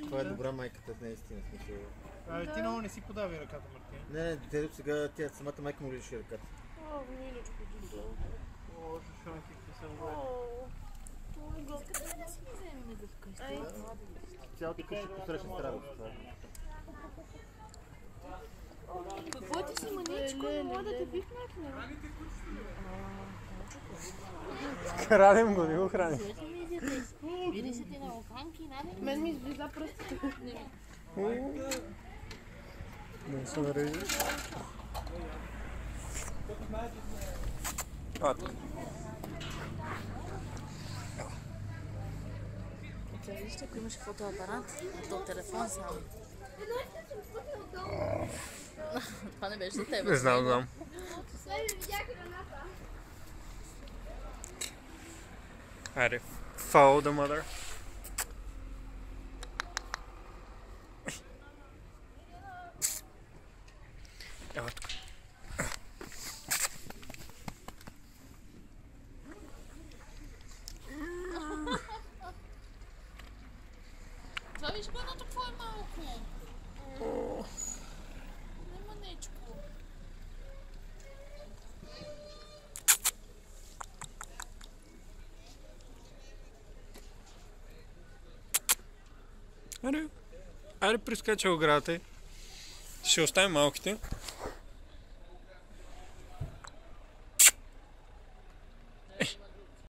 това е добра майката, наистина смисъл. Ти много не си подави ръката, Мартин. Не, детето сега, тя самата майка му лиши ръката. Миличко ти долу. Шушонки, какви съм го. Къде да си ми вземем за вкъщи? Цялата къща посреща с работа това. Какво ти си, маничко? Не мога да те пипнахме. Храним го, не го храним. Види се ти на охранки, наде? Мен ми излиза пръстите. Не се нарежи. Вижте, ако имаш фотоапарат, то телефон само. Това не беше за теб. Не знам. Айде, follow the mother. Evo tako. Това виж бъдното, какво е малко. Нема нечко. Айде прескача оградата. Ще оставим малките.